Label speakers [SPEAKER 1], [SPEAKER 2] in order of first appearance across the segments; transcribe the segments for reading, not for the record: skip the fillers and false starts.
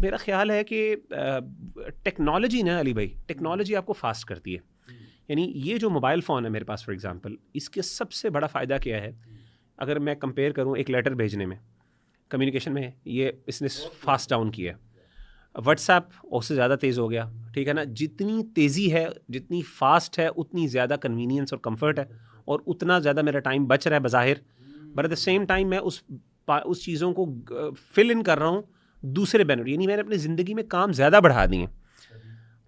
[SPEAKER 1] मेरा ख्याल है कि टेक्नोलॉजी ना अली भाई, टेक्नोलॉजी आपको फास्ट करती है। यानी ये जो मोबाइल फ़ोन है मेरे पास फॉर एग्जांपल, इसके सबसे बड़ा फ़ायदा क्या है, अगर मैं कंपेयर करूँ एक लेटर भेजने में, कम्युनिकेशन में, ये इसने फास्ट डाउन किया। व्हाट्सएप उससे ज़्यादा तेज़ हो गया, ठीक है ना। जितनी तेज़ी है, जितनी फास्ट है, उतनी ज़्यादा कन्वीनियंस और कंफर्ट है, और उतना ज़्यादा मेरा टाइम बच रहा है बज़ाहिर, but at the same time मैं उस चीज़ों को फिल इन कर रहा हूँ दूसरे बेनिफिट, यानी मैंने अपनी ज़िंदगी में काम ज़्यादा बढ़ा दिए।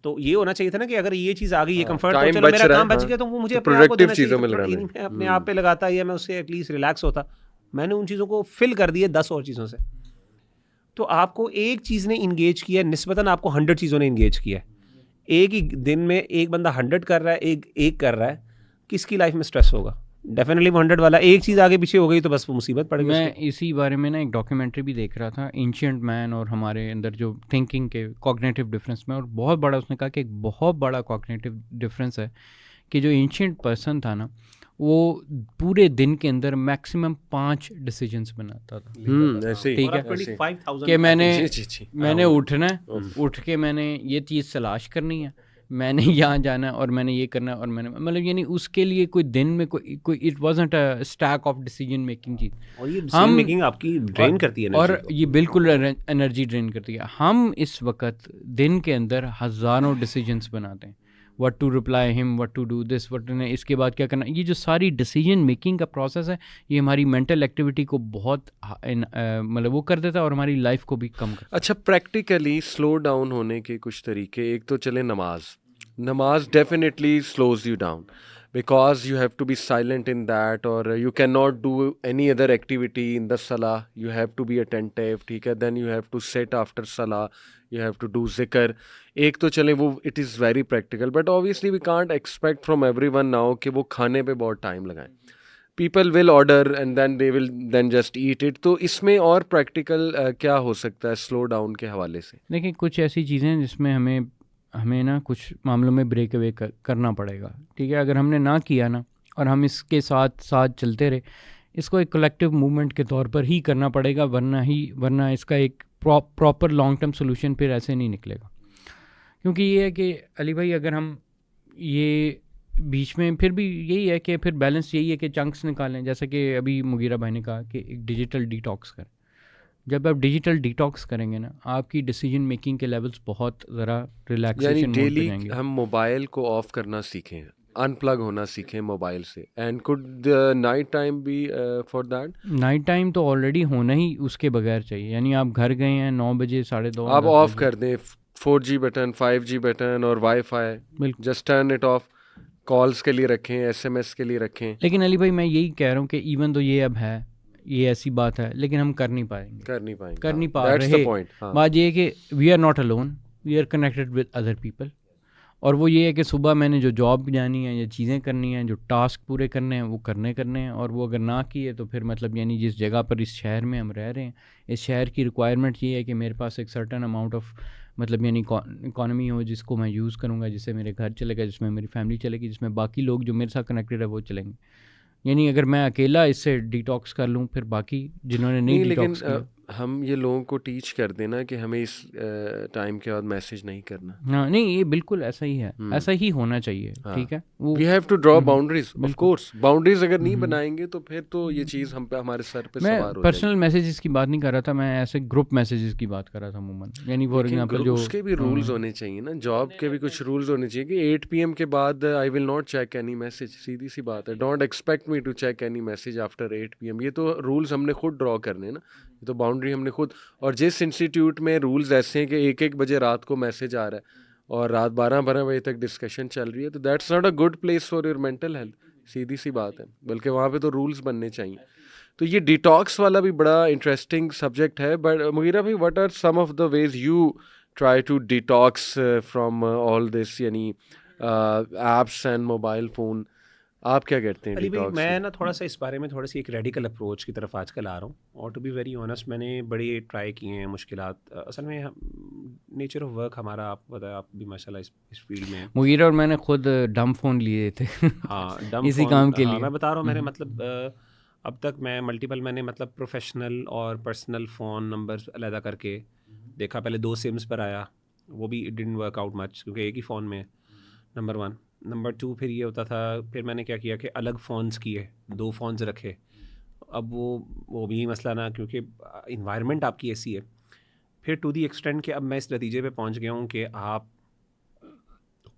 [SPEAKER 1] तो ये होना चाहिए था ना कि अगर ये चीज़ आ गई, ये कंफर्ट, तो चलो मेरा काम बच गया, तो वो मुझे अपने आप को देना चाहिए। मैं अपने आप पे लगाता या मैं उससे एटलीस्ट रिलैक्स होता। मैंने उन चीज़ों को फिल कर दिए 10 और चीज़ों से। तो आपको एक चीज़ ने इंगेज किया निस्बतन आपको 100 चीज़ों ने इंगेज किया है। एक ही दिन में एक बंदा 100 कर रहा है, एक कर रहा है, किसकी लाइफ में स्ट्रेस होगा? डेफिनेटली 100 वाला। एक चीज़ आगे पीछे हो गई तो बस वो मुसीबत पड़ गई।
[SPEAKER 2] मैं इसी बारे में ना एक डॉक्यूमेंट्री भी देख रहा था, एंशिएंट मैन और हमारे अंदर जो थिंकिंग के कॉग्निटिव डिफरेंस में, और बहुत बड़ा उसने कहा कि एक बहुत बड़ा कॉग्निटिव डिफरेंस है कि जो एंशिएंट पर्सन था ना, वो पूरे दिन के अंदर मैक्सिमम 5 डिसीजंस बनाता था।
[SPEAKER 3] ऐसे
[SPEAKER 2] ठीक है,
[SPEAKER 1] 25,000
[SPEAKER 2] कि मैंने उठना है, उठ के मैंने ये चीज़ तलाश करनी है, मैंने यहाँ जाना है, और मैंने ये करना है, और मैंने मतलब यानी उसके लिए कोई दिन में कोई it wasn't a stack of decision making चीज़।
[SPEAKER 1] और ये डिसीजन मेकिंग आपकी ड्रेन करती है
[SPEAKER 2] और ये बिल्कुल एनर्जी ड्रेन करती है। हम इस वक्त दिन के अंदर हज़ारों डिसीजंस बनाते हैं, what to reply him, what to do this, what ने इसके बाद क्या करना। ये जो सारी डिसीजन मेकिंग का प्रोसेस है, ये हमारी मेंटल एक्टिविटी को बहुत मतलब वो कर देता है, और हमारी लाइफ को भी कम करता है।
[SPEAKER 3] अच्छा, प्रैक्टिकली स्लो डाउन होने के कुछ तरीके, एक तो चले नमाज definitely slows you down because you have to be silent in that, or you cannot do any other activity in the salah, you have to be attentive, ठीक है। then you have to sit after salah, you have to do zikr। एक तो चले वो it is very practical, but obviously we can't expect from everyone now कि वो खाने पे बहुत टाइम लगाएं। people will order and then they will then just eat it। तो इसमें और प्रैक्टिकल क्या हो सकता है स्लो डाउन के हवाले से?
[SPEAKER 2] देखिए, कुछ ऐसी चीज़ें हैं जिसमें हमें ना कुछ मामलों में ब्रेक अवे करना पड़ेगा, ठीक है। अगर हमने ना किया ना, और हम इसके साथ साथ चलते रहे, इसको एक कलेक्टिव मूवमेंट के तौर पर ही करना पड़ेगा, वरना इसका एक प्रॉपर लॉन्ग टर्म सोल्यूशन फिर ऐसे नहीं निकलेगा। क्योंकि ये है कि अली भाई, अगर हम ये बीच में फिर भी यही है कि फिर बैलेंस यही है कि चंक्स निकालें, जैसे कि अभी मुगीरा भाई ने कहा कि एक डिजिटल डिटॉक्स करें। जब आप डिजिटल डिटॉक्स करेंगे ना, आपकी डिसीजन मेकिंग के लेवल्स बहुत ज़रा रिलैक्सेशन मोड पे जाएंगे।
[SPEAKER 3] डेली हम मोबाइल को ऑफ करना सीखें, अनप्लग होना सीखें मोबाइल से। And could night time be for that?
[SPEAKER 2] Night time तो ऑलरेडी होना ही उसके बगैर चाहिए। यानी आप घर गए हैं 9 बजे, 2:30,
[SPEAKER 3] आप ऑफ कर दें 4G बटन, 5G बटन और wifi, just turn it of. Calls के लिए रखें, SMS के लिए रखें।
[SPEAKER 2] लेकिन अली भाई, मैं यही कह रहा हूँ कि इवन तो ये अब है, ये ऐसी बात है, लेकिन हम कर नहीं पा रहे। बात ये है कि we are not alone, we are connected with other people. और वो ये है कि सुबह मैंने जो जॉब जानी है, या चीज़ें करनी हैं, जो टास्क पूरे करने हैं, वो करने हैं। और वो अगर ना किए तो फिर मतलब यानी जिस जगह पर, इस शहर में हम रह रहे हैं, इस शहर की रिक्वायरमेंट ये है कि मेरे पास एक सर्टन अमाउंट ऑफ मतलब यानी इकॉनमी हो, जिसको मैं यूज़ करूँगा, जिससे मेरे घर चलेगा, जिसमें मेरी फैमिली चलेगी, जिसमें बाकी लोग जो मेरे साथ कनेक्टेड है वो चलेंगे। यानी अगर मैं अकेला इससे डिटॉक्स कर लूँ, फिर बाकी जिन्होंने नहीं डिटॉक्स किया,
[SPEAKER 3] हम ये लोगों को टीच कर देना कि हमें इस टाइम के बाद मैसेज नहीं करना।
[SPEAKER 2] हाँ, नहीं, ये बिल्कुल ऐसा ही है, ऐसा ही होना चाहिए, ठीक है।
[SPEAKER 3] We have to draw boundaries, of course. Boundaries अगर नहीं बनाएंगे तो फिर तो ये चीज़ हम पे, हमारे सर पे सवार हो जाएगी।
[SPEAKER 2] मैं पर्सनल मैसेजेस की बात नहीं कर रहा था, मैं ऐसे ग्रुप मैसेजेस की बात कर रहा था अमूमन। यानी फॉर एग्जांपल जो
[SPEAKER 3] उसके भी रूल्स होने चाहिए ना, जॉब के भी कुछ रूल्स होने चाहिए कि 8 PM के बाद I will not check any message. सीधी सी बात है, don't expect me to check any message after 8 PM। ये तो रूल्स हमने खुद ड्रॉ करने ना, ये तो बाउंड्री हमने खुद। और जिस इंस्टीट्यूट में रूल्स ऐसे हैं कि 1-1 बजे रात को मैसेज आ रहा है और रात 12-12 बजे तक डिस्कशन चल रही है, तो that's not a good place for your mental health. सीधी सी बात है, बल्कि वहाँ पे तो रूल्स बनने चाहिए। तो ये डिटॉक्स वाला भी बड़ा इंटरेस्टिंग सब्जेक्ट है। बट मुगीरा भाई, what are some of the ways you try to detox from all this, यानी एप्स एंड मोबाइल फ़ोन? आप क्या करते हैं?
[SPEAKER 1] अली भाई, मैं ना थोड़ा सा इस बारे में थोड़ी सी एक रेडिकल अप्रोच की तरफ आजकल आ रहा हूँ। और टू बी वेरी ऑनेस्ट, मैंने बड़ी ट्राई किए हैं मुश्किलात। असल में नेचर ऑफ वर्क हमारा, आप बताया, आप भी माशाल्लाह इस फील्ड में।
[SPEAKER 2] मुगीरा और मैंने खुद डम फ़ोन लिए थे
[SPEAKER 1] हाँ, डम
[SPEAKER 2] इसी काम के लिए।
[SPEAKER 1] मैं बता रहा हूँ, मेरे मतलब अब तक मैं मल्टीपल, मैंने मतलब प्रोफेशनल और पर्सनल फ़ोन नंबर अलहदा करके देखा, पहले 2 सिम्स पर आया, वो भी it didn't work out much क्योंकि एक ही फ़ोन में है, नंबर 1। नंबर 2 फिर ये होता था, फिर मैंने क्या किया कि अलग फ़ोन्स किए, 2 फ़ोन्स रखे। अब वो भी मसला ना, क्योंकि इन्वायरमेंट आपकी ऐसी है। फिर टू दी एक्सटेंड कि अब मैं इस नतीजे पे पहुंच गया हूँ कि आप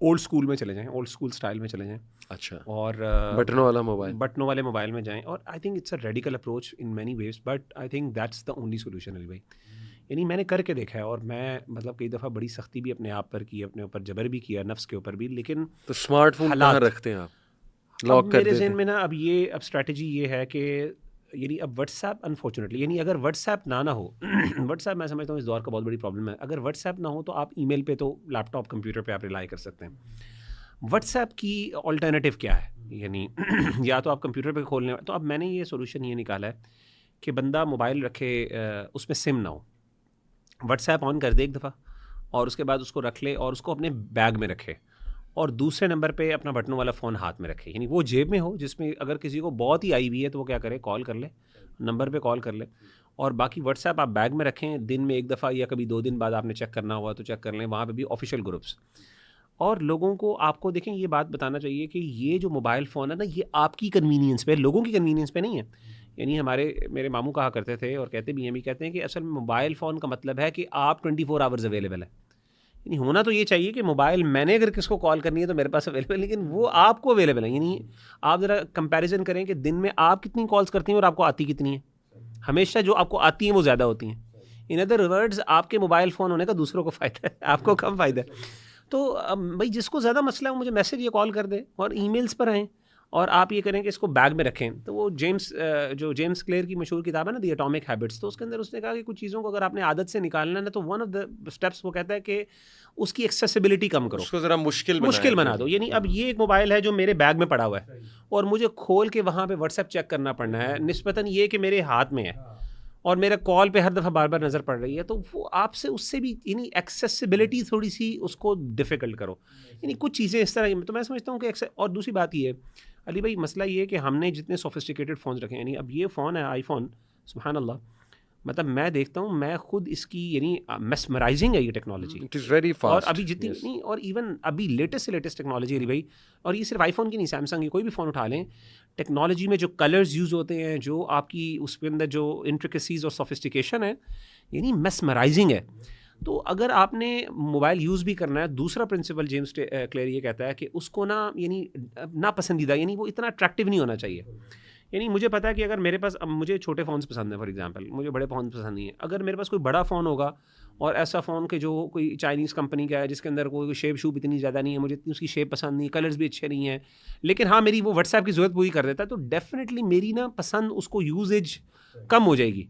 [SPEAKER 1] ओल्ड स्कूल में चले जाएं, ओल्ड स्कूल स्टाइल में चले जाएं।
[SPEAKER 3] अच्छा।
[SPEAKER 1] और
[SPEAKER 3] बटनों वाले मोबाइल
[SPEAKER 1] में जाएं। और I think it's a radical approach in many ways, but I think that's the only solution Ali भाई। यानी मैंने करके देखा है, और मैं मतलब कई दफ़ा बड़ी सख्ती भी अपने आप पर की, अपने ऊपर जबर भी किया, नफ्स के ऊपर भी। लेकिन
[SPEAKER 3] तो स्मार्टफोन कहाँ रखते हैं आप? लॉक कर
[SPEAKER 1] मेरे ज़हन में ना अब स्ट्रैटेजी ये है कि यानी अब व्हाट्सएप अनफॉर्चुनेटली, यानी अगर व्हाट्सएप ना हो व्हाट्सएप मैं समझता हूँ इस दौर का बहुत बड़ी प्रॉब्लम है। अगर व्हाट्सएप ना हो तो आप ईमेल पे, तो लैपटॉप कंप्यूटर पे आप रिलाई कर सकते हैं। व्हाट्सएप की ऑल्टरनेटिव क्या है? यानी या तो आप कंप्यूटर पे खोलने, तो अब मैंने ये सोल्यूशन ये निकाला है कि बंदा मोबाइल रखे, उसमें सिम ना हो, व्हाट्सएप ऑन कर दे एक दफ़ा, और उसके बाद उसको रख ले और उसको अपने बैग में रखे, और दूसरे नंबर पे अपना बटनों वाला फ़ोन हाथ में रखे। यानी वो जेब में हो, जिसमें अगर किसी को बहुत ही आई हुई है तो वो क्या करे, कॉल कर ले, नंबर पे कॉल कर ले। और बाकी व्हाट्सएप आप बैग में रखें, दिन में एक दफ़ा या कभी 2 दिन बाद आपने चेक करना हुआ तो चेक कर लें, वहाँ पे भी ऑफिशियल ग्रुप्स। और लोगों को, आपको देखें, ये बात बताना चाहिए कि ये जो मोबाइल फ़ोन है ना, ये आपकी कन्वीनियंस पे, लोगों की कन्वीनियंस पे नहीं है। यानी मेरे मामू कहा करते थे, और कहते भी हैं, कहते हैं कि असल में मोबाइल फ़ोन का मतलब है कि आप 24 आवर्स अवेलेबल है। यानी होना तो ये चाहिए कि मोबाइल, मैंने अगर किसको कॉल करनी है तो मेरे पास अवेलेबल है, लेकिन वो आपको अवेलेबल है। यानी आप ज़रा कंपैरिजन करें कि दिन में आप कितनी कॉल्स करती हैं और आपको आती कितनी है। हमेशा जो आपको आती हैं वो ज़्यादा होती हैं। इन अदर वर्ड्स, आपके मोबाइल फ़ोन होने का दूसरों को फ़ायदा है, आपको कम फ़ायदा है। तो भाई जिसको ज़्यादा मसला है मुझे मैसेज या कॉल कर दे, और ईमेल्स पर आएँ, और आप ये करें कि इसको बैग में रखें। तो वो जेम्स क्लियर की मशहूर किताब है ना, द एटॉमिक हैबिट्स, तो उसके अंदर उसने कहा कि कुछ चीज़ों को अगर आपने आदत से निकालना है तो वन ऑफ द स्टेप्स वो कहता है कि उसकी एक्सेसिबिलिटी कम करो,
[SPEAKER 3] उसको ज़रा मुश्किल
[SPEAKER 1] बना दो। यानी अब ये एक मोबाइल है जो मेरे बैग में पड़ा हुआ है, और मुझे खोल के वहाँ पे व्हाट्सएप चेक करना पड़ना है, निस्बतन ये कि मेरे हाथ में है, और मेरा कॉल पे हर दफ़ा बार बार नज़र पड़ रही है, तो वो आपसे उससे भी, यानी एक्सेसिबिलिटी थोड़ी सी उसको डिफ़िकल्ट करो। यानी कुछ चीज़ें इस तरह, तो मैं समझता हूँ कि और दूसरी बात ये है अली भाई, मसला ये है कि हमने जितने सोफिस्टिकेटेड फ़ोन रखे, यानी अब ये फ़ोन है आईफोन, सुभान अल्लाह, मतलब मैं देखता हूँ, मैं खुद इसकी, यानी मेस्मराइजिंग है ये technology,
[SPEAKER 3] it is very fast.
[SPEAKER 1] और अभी जितनी नहीं, और इवन अभी लेटेस्ट से लेटेस्ट टेक्नोलॉजी अली भाई, और ये सिर्फ आईफोन की नहीं, सैमसंग की कोई भी फ़ोन उठा लें, टेक्नोलॉजी में जो कलर्स यूज़ होते हैं, जो आपकी उसके अंदर जो इंट्रिकेसीज और सोफिस्टिकेशन है, यानी मेस्मराइजिंग है। तो अगर आपने मोबाइल यूज़ भी करना है, दूसरा प्रिंसिपल जेम्स क्लियर ये कहता है कि उसको ना, यानी ना पसंदीदा, यानी वो इतना अट्रैक्टिव नहीं होना चाहिए। यानी मुझे पता है कि अगर मेरे पास, अब मुझे छोटे फ़ोन्स पसंद है फॉर एग्जांपल, मुझे बड़े फ़ोन पसंद नहीं है, अगर मेरे पास कोई बड़ा फ़ोन होगा, और ऐसा फ़ोन के जो कोई चाइनीज़ कंपनी का है, जिसके अंदर कोई शेप शूप इतनी ज़्यादा नहीं है, मुझे उसकी शेप पसंद नहीं, कलर्स भी अच्छे नहीं हैं, लेकिन हाँ मेरी वो व्हाट्सएप की ज़रूरत पूरी कर देता है, तो डेफिनेटली मेरी ना पसंद, उसको यूजेज कम हो जाएगी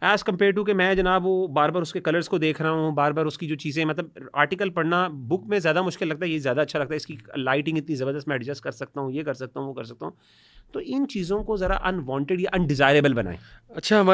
[SPEAKER 1] एज़ कम्पेयर टू कि मैं जनाब वो बार बार उसके कलर्स को देख रहा हूँ, बार बार उसकी जो चीज़ें, मतलब आर्टिकल पढ़ना बुक में ज़्यादा मुश्किल लगता है, ये ज़्यादा अच्छा लगता है, इसकी लाइटिंग इतनी ज़बरदस्त, मैं एडजस्ट कर सकता हूँ, ये कर सकता हूँ, वो कर सकता हूँ। तो इन चीज़ों को ज़रा अनवांटेड या अनडिज़ायरेबल बनाएं।
[SPEAKER 3] अच्छा,